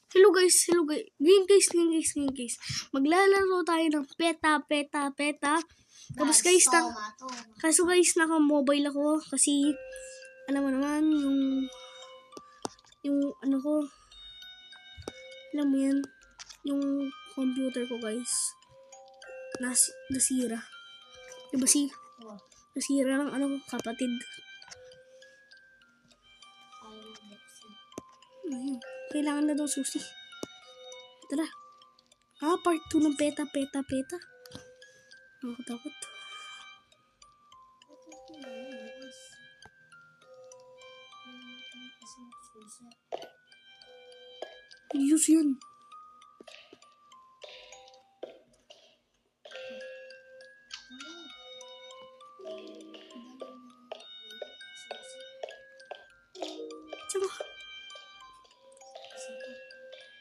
Hello guys. Ngayon guys. Maglalaro tayo ng peta. Tapos guys, kaso guys, naka-mobile ako. Kasi, alam mo naman, yung ano ko, alam mo yan, yung computer ko guys, nasira. Diba nasira ng ano, kapatid. Ayun. Kailangan na daw susi. Tara. Part 2 ng peta. Nakakatakot. Ayos yan. Tsaka.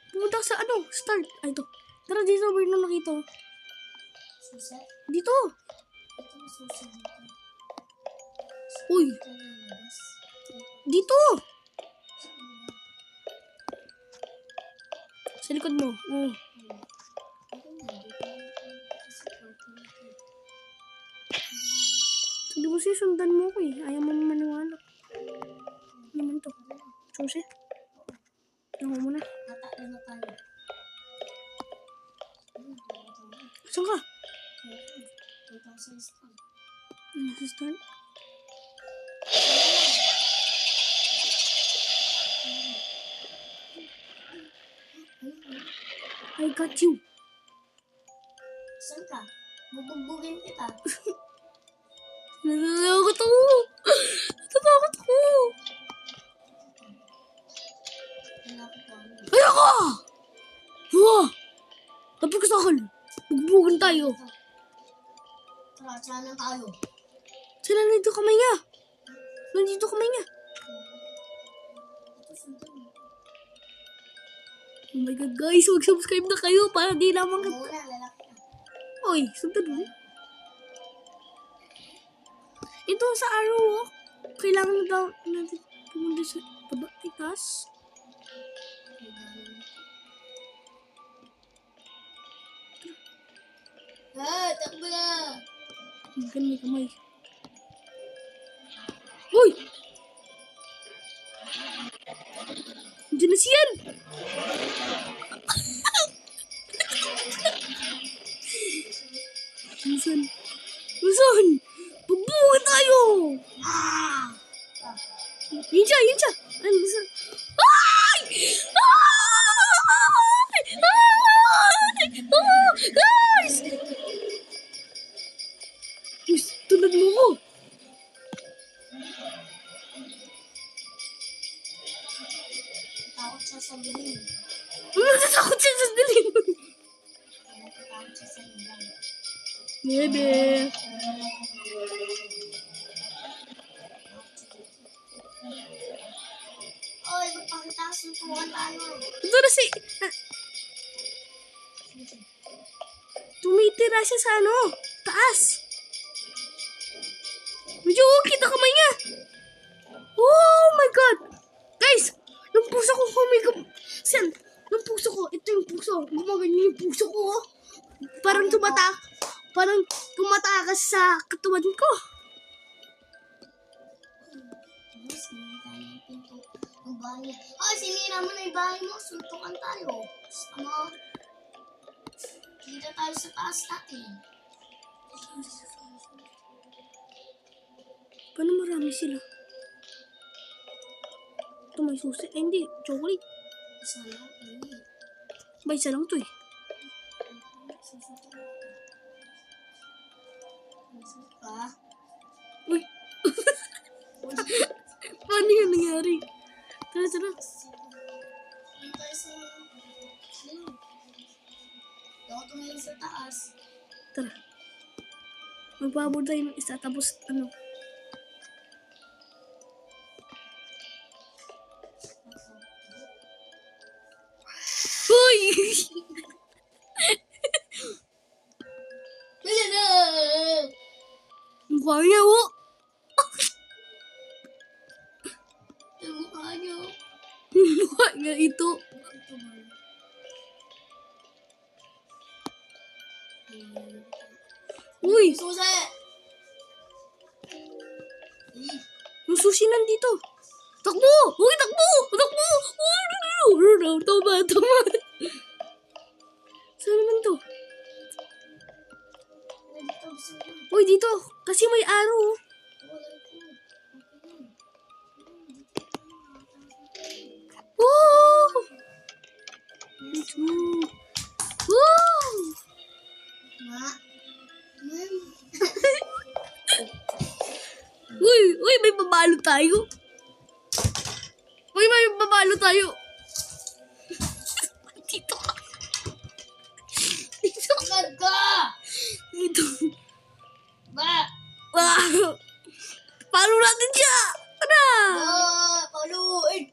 Pumunta sa ano? Start. Ay, ito. Tara dito. Where na nakita? Dito. Uy. Dito. Sa likod mo. Oh. Sabi mo siya, sundan mo ko eh. Ayaw mo maniwala. Ano naman to? Susi? Ayaw mo muna. Saan ka? Nasa start? I got you. Saan ka? Bubugbugin kita. Natatakot ako. Ayoko! Wow! Tapos ka sa akin. Bugbugan tayo. Tara, saan na tayo? Sila nandito kamay niya. Nandito kamay niya. Oh my god guys, mag-subscribe na kayo para di lamang ka. Muna, lalaki na. Oy, sundan mo. Ito sa araw, kailangan na daw natin pumunta sa baba, itaas. Takbo na! Hanggang may kamay. Uy! Diyan na siyan! Minsan! Pagbuhan tayo! Yun siya! Ay, minsan! Ay! Guys! Guys, tulad mo ko! Takot siya sa dilim. Natatakot siya sa dilim! Takot siya sa dilim. Bebe! Oy, magpakita ka suntukan tayo. Ito na si... Tumitira siya sa ano? Taas! Medyo kita kamay niya! Oh my god! Guys! Yung puso ko humigap... Sen! Yung puso ko! Ito yung puso! Gumaganyan yung puso ko! Oh. Parang tumatakas sa katawan ko! Sinira na yung pinto ng bahay. Oy, sinira mo na yung bahay mo. Suntukan tayo. Ano? Kita tayo sa taas natin. Paano marami sila? Ito may susi. Eh, hindi. Chocolate. Isa lang, hindi. Ba, isa lang to eh. Pa? Uy! Paano yun nangyari? Tara. Hindi tayo sa... Ako tumingin sa taas. Tara. Magpabor tayo ng isa. Tapos ano? Uy! Mukha niya, oh! Yung mukha niyo. Mukha niya ito. Ito ba? Uy, Susi! yung sushi nandito. Takbo! Uy, takbo! Takbo! Tama, tama. Saan naman to? Uy, dito. Kasi may arrow. Woo! Dito. Woo! Uy, may babalo tayo. Uy, may babalo tayo. Dito ka. Dito ka. Agad ka! Dito. Ba! Wow! Palo natin siya! Tara!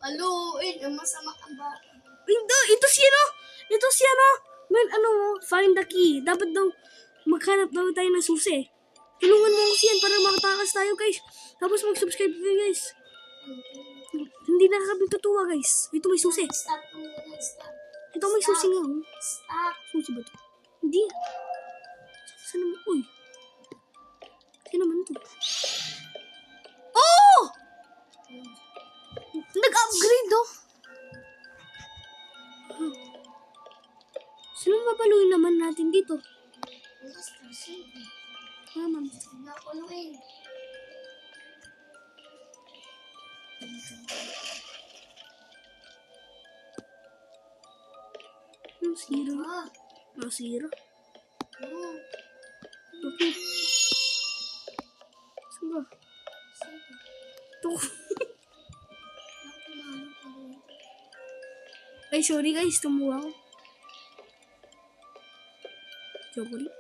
Paluin! Ang masama ang bata. Ito siya, no? Ito siya, no? Man, find the key. Dapat daw, maghanap daw tayo ng susi. Tulungan mo ako siyan para makatakas tayo, guys. Tapos mag-subscribe kayo, guys. Hindi na kami tutuwa, guys. Ito may susi. Stop mo muna, stop. Ito may susi nga, oh. Stop. Susi ba ito? Hindi. Saan naman? Uy. Saan naman ito? Oh! Nag-upgrade, oh. Sino mapaluin naman natin dito? Ma'am. Napaluin. Zero. Ah. Zero. Oh. Okay. Saan ba? Ito. Ay, sorry guys. Tumuha ako. Chocolate.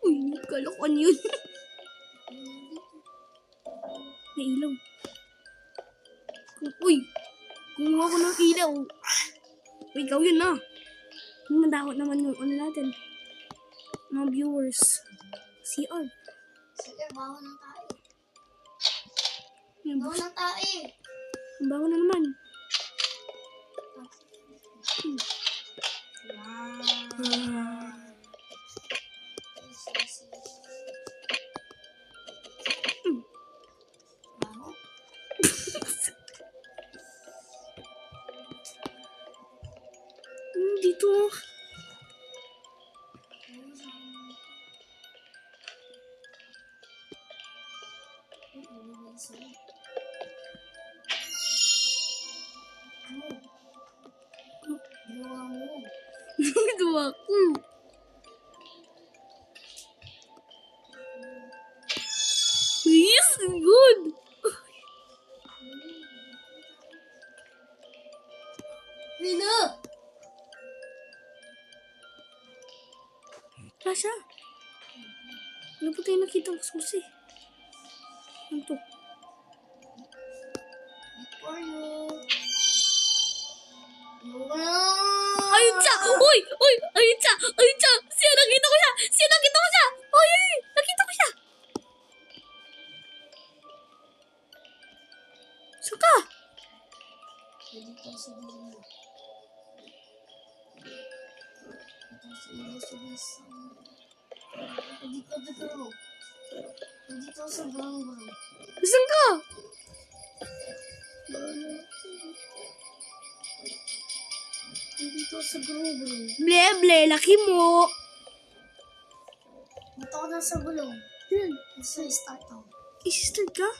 Uy, kala ko ano yun. May ilaw. Uy, kumuha ko ng ilaw. Uy, ikaw yun na. Mandakot naman yung ano natin. Mga viewers. CR. Sige, baho ng tae. Yan, Baho ng tae. ang bago na naman. Baho. Dito. Ginawa mo. Ito ako. Yes, good. Rina! Rasha. Ano po tayo nakita ng susi? Ano to? For you. Wala! Ayun siya! Uy! Uy! Ayun siya! Ayun siya! Siya! Nakita ko siya! Siya! Nakita ko siya! Uy! Uy! Nakita ko siya! Saka! Dito sa dulo. Dito sa ilis. Dito sa barang-barang. Saan ka? Dito sa barang-barang. Ble! Ble! Laki mo! Dito ko na sa bulong. Yan. Sa start ako. I-start ka?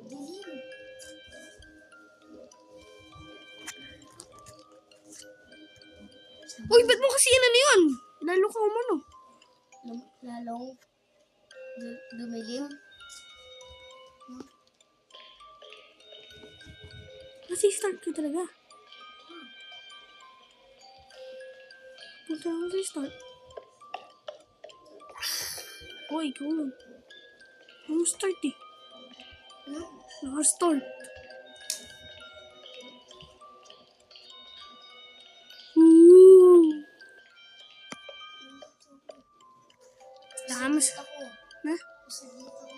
Dilim. Uy! Ba't mo kasi yan ano yun? Lalo ka umano. Lalong dumilim. Kasi start ka talaga. Punta ako sa start. Uy, ikaw lang. Ano start eh? Ano? Naka-start. Ooh. Damas. Ako. Na? Sa dito ako.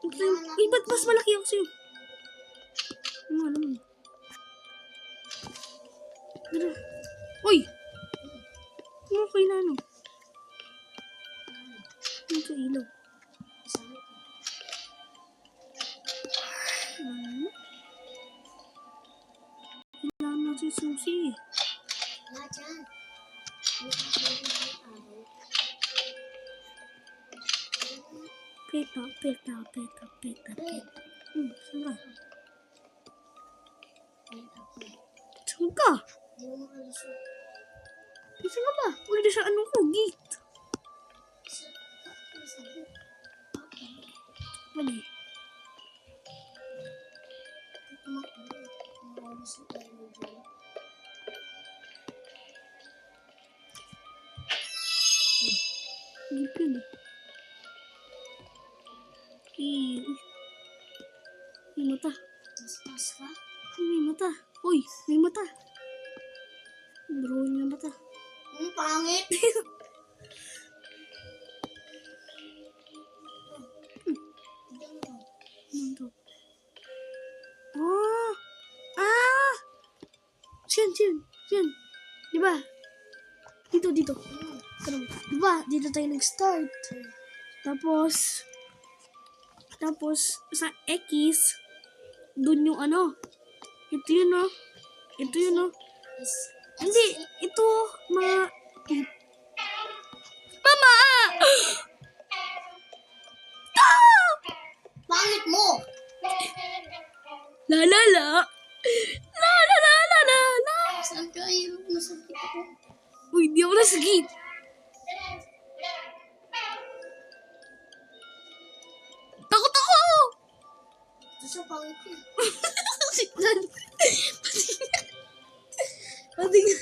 Uy, ba't mas malaki ako sa'yo? Ano naman? Tara. Uy! Okay na ano? Ano sa ilaw? Ano? Kailangan na si Susi. Wala dyan. Peta. Saan ka? Saan ka? Hindi mo makalusot. Saan ka ba? Huwag na sa ano ko, gate. Mali. Makalusot tayo mo dyan. Hindi pwede. May mata. Mas ka? May mata. Uy, may mata. Drawing na mata. Pangit! Ano to? Oh! Ah! Siyan. Diba? Dito. Ano? Diba? Dito tayo nag-start. Tapos, sa X, dun yung ano. Ito yun, no? Hindi, ito, mga... Mama! Pangit mo! La. Saan ka? Ayaw mo sa kita ko. Uy, di ako nasagit. Takot ako! Ito sa pangit niya. Signan. Patingin.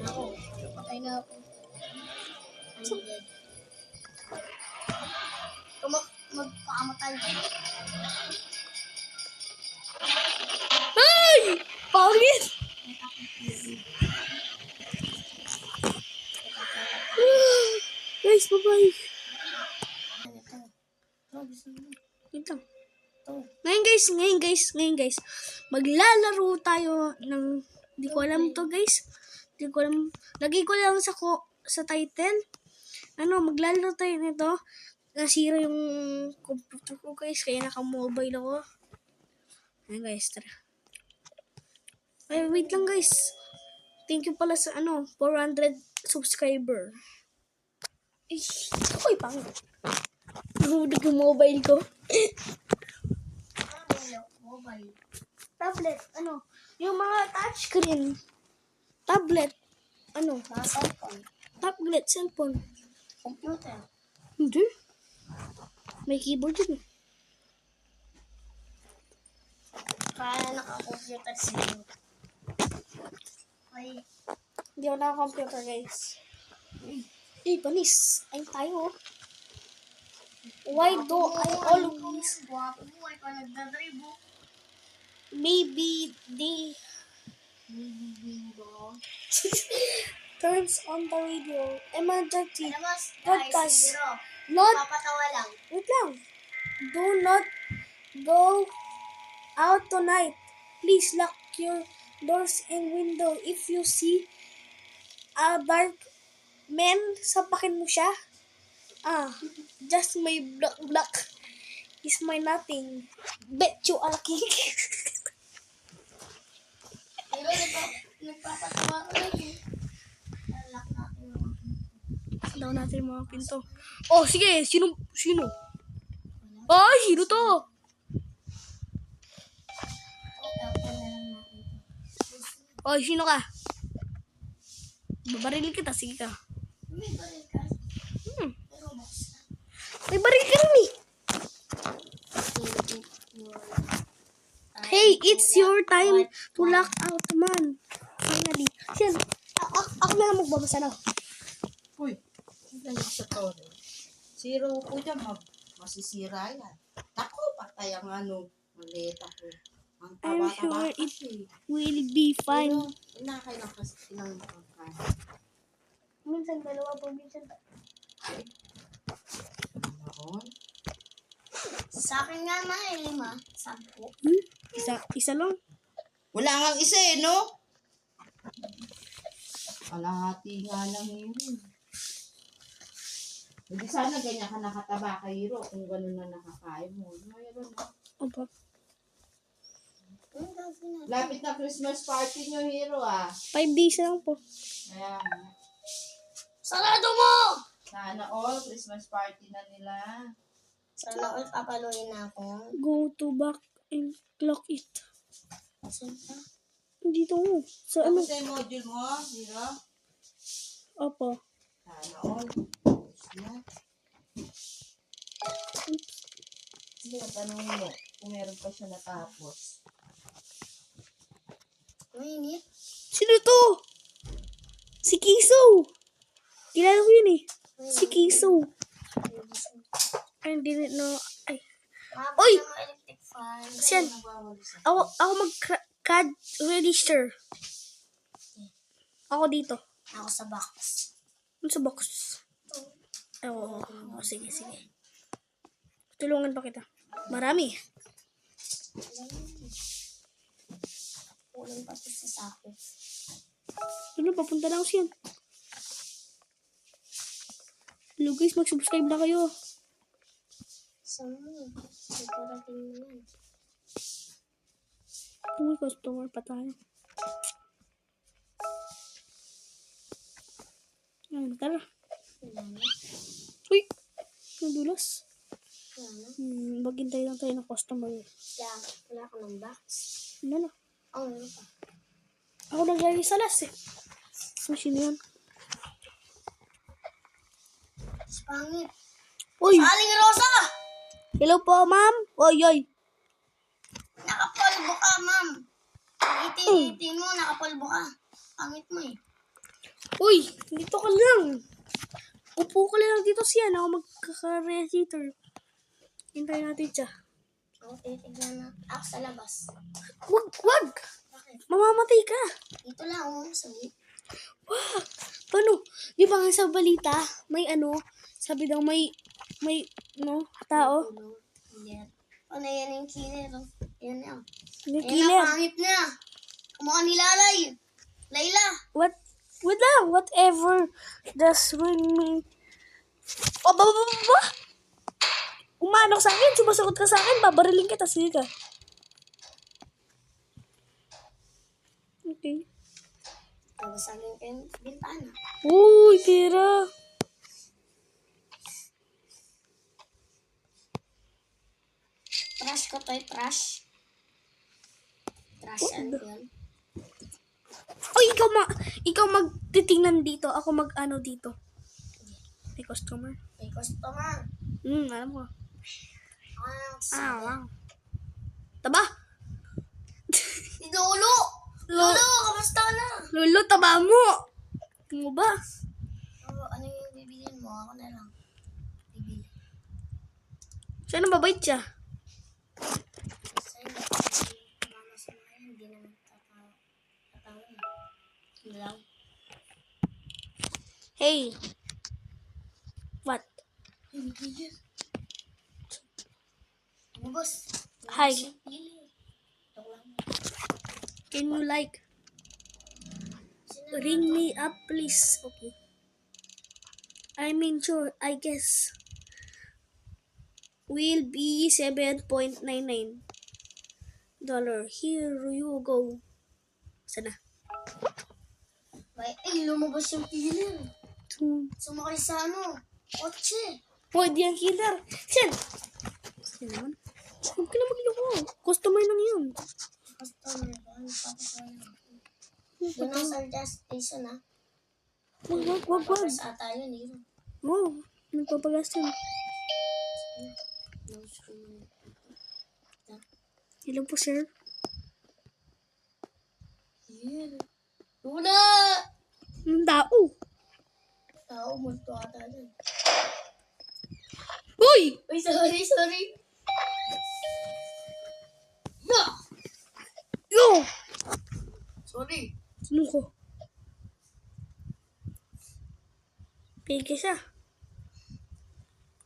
Ako. Patay na ako. I'm dead. Magpakamatay ka. Ay! Pangit! Guys, bye-bye. Wait lang. Ngayon guys, maglalaro tayo ng, di ko alam to guys. Di ko alam, lagi ko lang sa title. Maglalaro tayo nito. Nasira yung computer ko guys, kaya naka-mobile ako. Ayan guys, tara. Ay, wait lang guys. Thank you pala sa 400 subscriber. Ako'y pangit. Nahulog yung mobile ko. Mobile. Tablet, yung mga touchscreen. Tablet, Cellphone. tablet, cellphone. Computer. Hindi. May keyboard yun. Kaya naka-computer sa'yo. Ay. Hindi ako naka-computer guys. Panis. Ayun tayo. Why do I always... Guwapo mo ay pa nagdadrive mo. Maybe they Bingo. turns on the radio. Emergency. Alam mo, Podcast. Zero. Not, Papatawa lang. wait lang. Do not go out tonight. Please lock your doors and window. If you see a dark man, sapakin mo siya. Just my black is my nothing. Bet you are king. Pero nagpapatawa ka lang eh. Lock natin yung Daw natin yung mga pinto. Oh, sige. Sino? Ay, sino to? open na lang natin. Oy, sino ka? Babarilin kita. Sige ka. May baril ka. Pero box na. May baril ka rin eh. Hey, it's your time to lock out, man. Finally. Siyan, ako na lang magbabasa na. Uy, hindi sa to. Zero po dyan, masisira yan. Ako, patay ang maliit ako. Ang I'm taba-taba sure it kasi. will be fine. Pero, inakay lang kasi ng pagkain. Minsan dalawa po, minsan Noon. Sa akin nga mga 5. 10. Isa lang. Wala nga isa eh, no? Kalahati nga lang yun. Hindi sana ganyan ka nakataba kay Hiro kung gano'n na nakakain mo. Mayroon na. Opo. Ang gagawin natin. Lapit na Christmas party nyo, Hiro, ah. 5 days lang po. Kaya nga. Sarado mo! Sana all Christmas party na nila. Sana all papaluin na ako. Go to back and clock it. Saan ka? Dito mo. Sa ano? Tapos yung module mo, Hiro. Opo. Sana all. Yan. Sige, tanong mo kung meron pa siya natapos. Mainit. Sino to? Si Kiso. Kilala ko yun eh. Si Kiso. I didn't know. Ay. Oy! Mabot ng electric fan. Siyan. Nagwawalo sa Ako mag-CAD register. Ako dito. Ako sa box. Ano sa box? Oo. Sige. Tulungan pa kita. Marami. Kulang pa ito sa sako. Ano, papunta lang siya. Hello guys, mag-subscribe na kayo. Saan mo? Nagparating mo yan. May customer pa tayo. Ayan, tara. Wala na. Uy! Nadulas. Wala na. Maghintay lang tayo ng customer. Wala ka ng box. Ano na? Oh, meron pa. Ako naglagay sa last eh. Machine yun. Pangit. Uy! Aling Rosa! Hello po, ma'am. Oy. Nakapolvo ka, ma'am. Iti mo, nakapolvo ka. Pangit mo eh. Uy! Dito ka lang. Upo ka lang dito siya. Ako magkaka-register. Hintay natin siya. Ako titignan na. Ako sa labas. Wag! Bakit? Mamamatay ka. Dito lang ako sa lip. Wah! Paano? Di ba nga sa balita, may ano, sabi daw may tao. Yan. Ano yan yung killer? Oh. Yan na. May Ayan killer. na, pangit na. Kumukha ni Lalay. Layla. Wait lang, whatever does ring me. Oh, ba? Umano ka sa akin, sumasagot ka sa akin, babariling kita, sige ka. Okay. Nagsasaling kayo bintana. Uy, tira. Trash ko to, trash. Trash yan yun. Uy, ikaw magtitingnan dito, ako mag-ano dito. May customer. May customer. Alam ko. Ah, Wow. Taba? si Lolo! Lolo, kamusta ka na? Lolo, taba mo. Mo ba? Oh, ano yung bibilin mo? Ako na lang. Bibili. Siya na mabait siya. Sa'yo, mama sa mga hindi naman tatawa. Tatawa na. Hindi lang. Hey. What? Ano, boss? Hi. Joke lang. Can you ring me up, please? Okay. Sure, I guess. Will be $7.99. Here you go. Sana. Lumabas yung killer. Sumakay sa kotse. Hoy, di ang killer. Siyan. Siyan naman. Huwag ka na magloko. Customer lang yun. Customer ba? Nagpapasaya na. Doon ako sa gas station Wag. Papas ata yun eh. Oh, nagpapagas yun. Hello po, sir. Luna! Ang tao. Tao, multo ata dyan. Uy! Uy, sorry. Yo! Sorry. Sino ko? Pigil siya.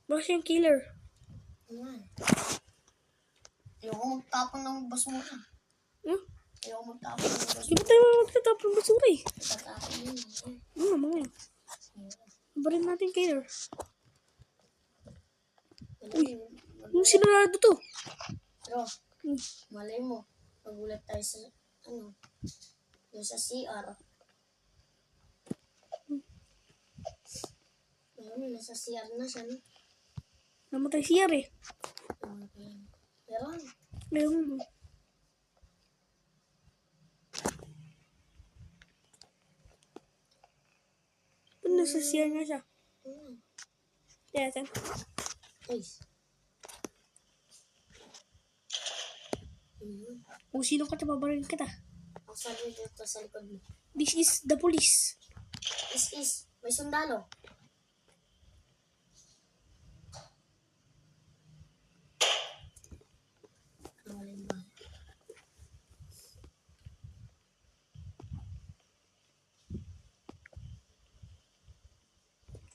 Bakit siyang killer? Ayan. Ayoko magtapon ng basura. Hmm? Ayoko magtapon ng Di basura. ba tayo magtatapon ng basura eh? Tatapon yun. Mamaya. Barin natin kayo. Uy. Yung sinarado to. Pero, Hmm. malay mo, magulat tayo sa, yung sa CR. Ayun, nasa CR na siya, no? Namatay siya eh. Meron. Ayun. Nasa siya nga siya. Kaya saan? Ay. Kung sino ka, tababarin kita. Ang sabi dito sa likod mo. This is the police. Is, may sundalo. Nawalin ba?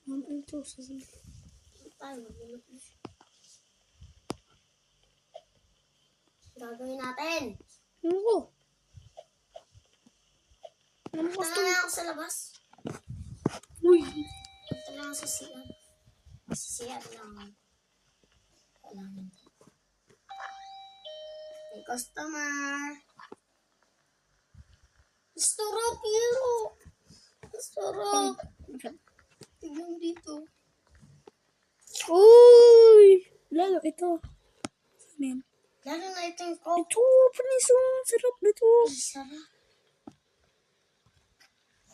Ano ito? Sasabi. Tayo, maglulot. Gagawin natin. Ano ko? Ano ko Punta na ako sa labas. Uy. Punta lang ako sa CR. Sa CR lang. Kailangan. May customer. Restaurant, Piero. Restaurant. Tignan mo dito. Uy. Lalo, ito. Ano yan? Lalo na ito yung coke. Ito, panis. Oh, sarap na ito. Ay, sarap.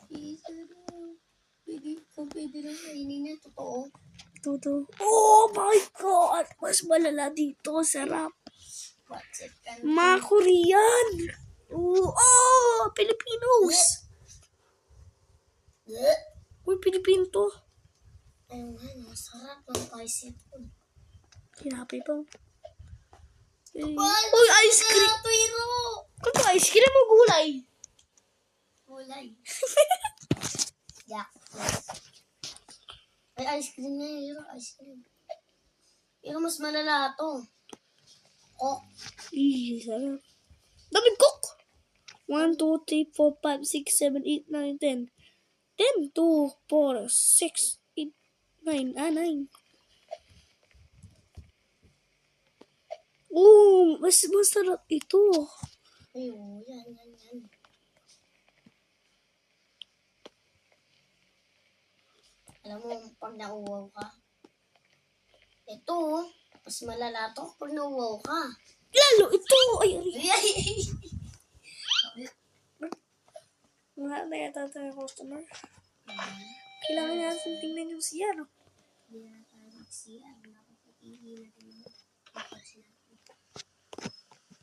Ay, sarap. Pwede lang kainin niya. Totoo. Ito. Oh my God. Mas malala dito. Sarap. What's it? Mga Korean. Oh, Filipinos. Uy, Pilipino to. Ayun nga, masarap ng paisip ko. Kinapay pa. Uy, Uy, ice cream. Pero! Kung ice cream o gulay? Gulay. Yak. Ay, ice cream na yun. Ice cream. Pero mas malala to. Coke. Sarap. Daming cook. 1, 2, 3, 4, 5, 6, 7, 8, 9, 10. 10, 2, 4, 6, 8, 9. 9. Oh, mas masarap ito. Ayun, yan. Alam mo, pag nauwaw ka, ito, mas malala to pag nauwaw ka. Lalo ito. Ay, Ay. wala na yata tayo customer. Kailangan natin tingnan yung siya, no? Hindi na tayo mag-CR. Nakapatili na din yung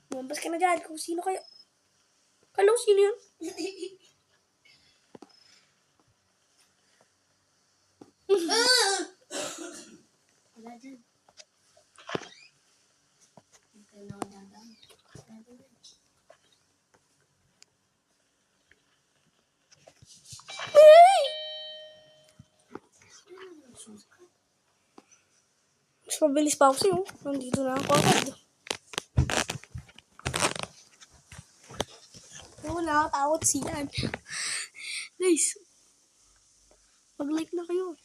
Lumabas ka na dyan kung sino kayo. Kala ko sino yun? Wala dyan. Ito na ako dadaan. Ay! Mas mabilis pa ako sa'yo. Nandito na ako agad. Oo, nakakawat siyan. Guys, mag-like na kayo.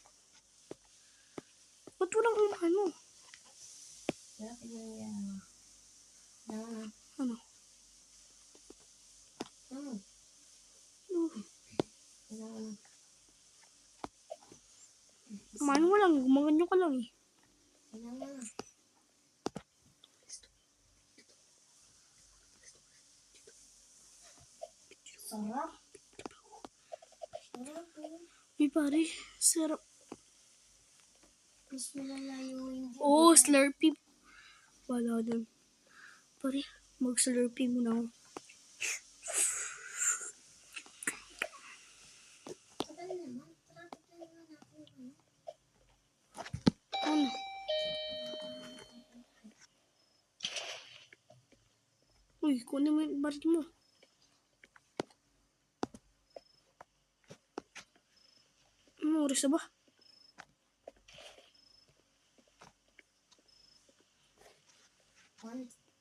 Ba't walang ano? Bakit na yan? Ano? Kumain mo lang. Gumaganyo ka lang eh. Sarap. Sarap eh. Uy pare, sarap. Mas malala yung hindi. Oh, Slurpee. Wala dun. Pare, mag-Slurpee muna ako. Tagal naman. Traffic na naman ako. Ano? Uy, kunin mo yung barit mo. Ano oras na ba?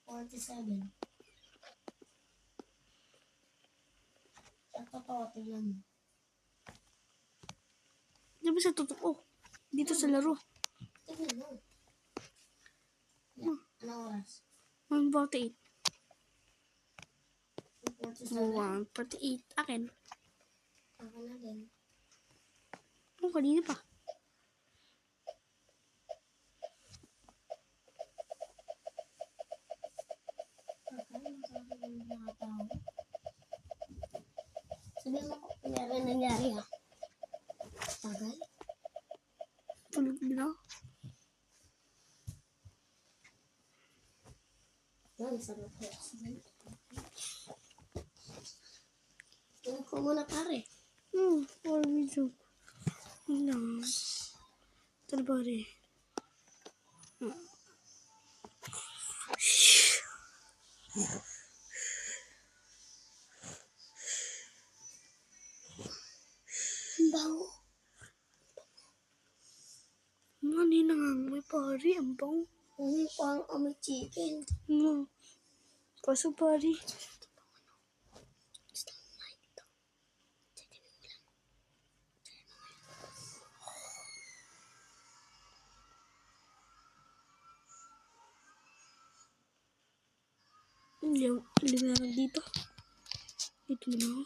47. Sa totoo, tingnan mo. Di ba sa totoo? Dito sa laro. Tingnan mo. Yeah. Anong oras? 148. 47. 148. Akin. Ako na din. Kanina pa. Sabihin mo kung nangyari ha. Tagal. Tulog din ako. Yan, sarap ko. Tulog ko muna pare. Or video. No. Ito na pare. Ang baho. Kanina nga may pare. Ang bang. Uy, parang amoy chicken. No. Kaso pare. Liwanag dito. Dito na ako.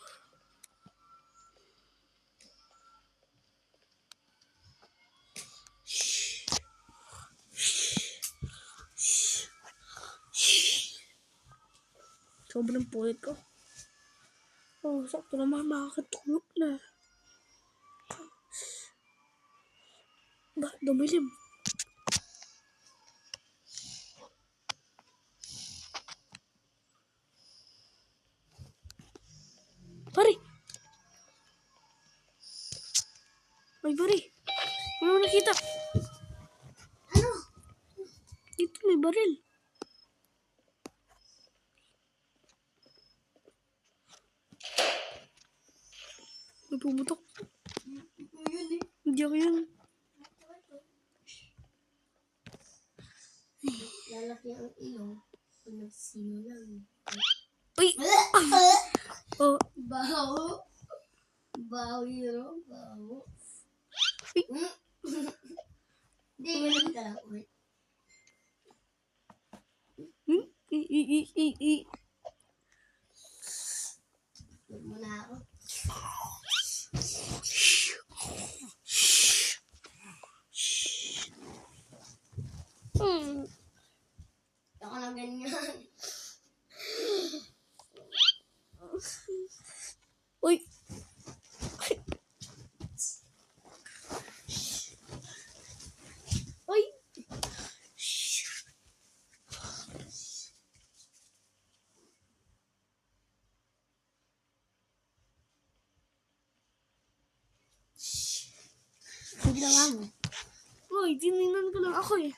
Sobrang puwit ko. Oh, sakto naman makakatulog na. Ba, dumilim. Pare! Ay, pare! Ano nakita? Ano? Dito may baril. May pumutok. Yun eh. Hindi ako yun. Lalaki ang ilong. Pag nagsino lang. Uy! Oh, Baho. Baho yun. Baho. Uy! Hindi, ganun ka lang. Uy. Huwag mo na ako. Ako lang ganyan. Uy! Uy! Ang ginawa mo. Uy, tinignan ko lang ako eh.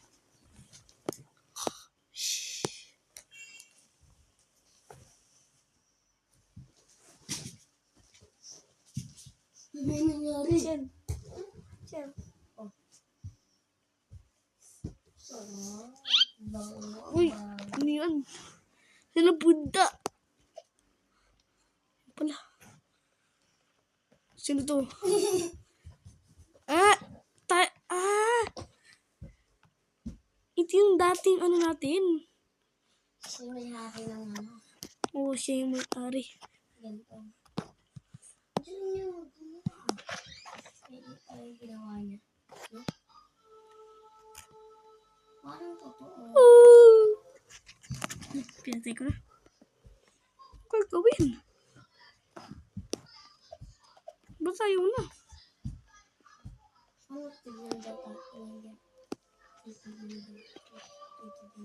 Ano yung nangyari? Chen. Chen. Sarap. Baho. Uy! Ano yan? Saan napunta? Pala. Sino to? Ito yung dating ano natin. Siya may hari ng ano. Oo, siya yung may-ari. Ganito. Diyan niya magmumukha. Ay, ginawa niya. No? Parang totoo. Oh! Pinatay ko na. Kaya gawin. Ba't ayaw na? Ano tignan daw tayo? Tignan daw. Tignan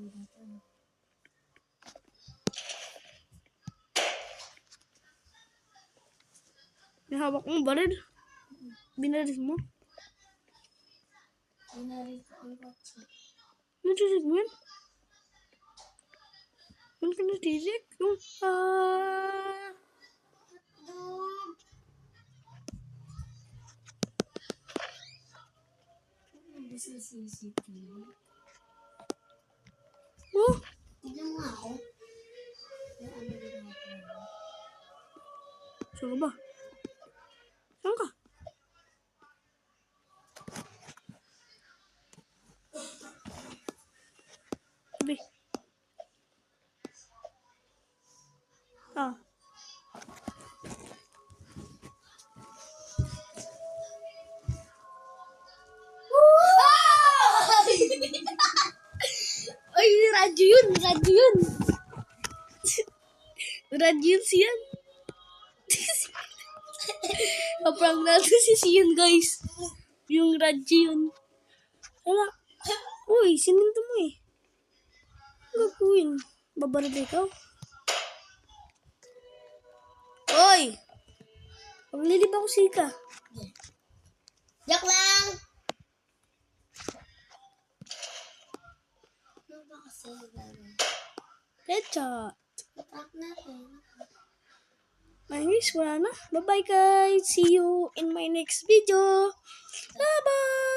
daw tayo. May hawak mong baril. Binalis mo. Binari ko ang kotse. Natisid mo yan? Ano ka natisid? Yung, Dog! Hindi sa CCTV. oh, Tignan mo nga ako. Saan ka ba? Saan ka? Sabi. Ah. Ay, radyo yun! Radyo yun! Radyo yun siyan. Kaprank natin si Sian, guys. Yung radyo yun. Wala. Uy, sininto mo eh. Ang gagawin? Babaril ikaw? Oy! Paglilib ako sika. Joke lang! Ano ba kasi gano'n? Headshot. Attack natin. Anyways, wala na. Bye-bye guys. See you in my next video. Bye-bye!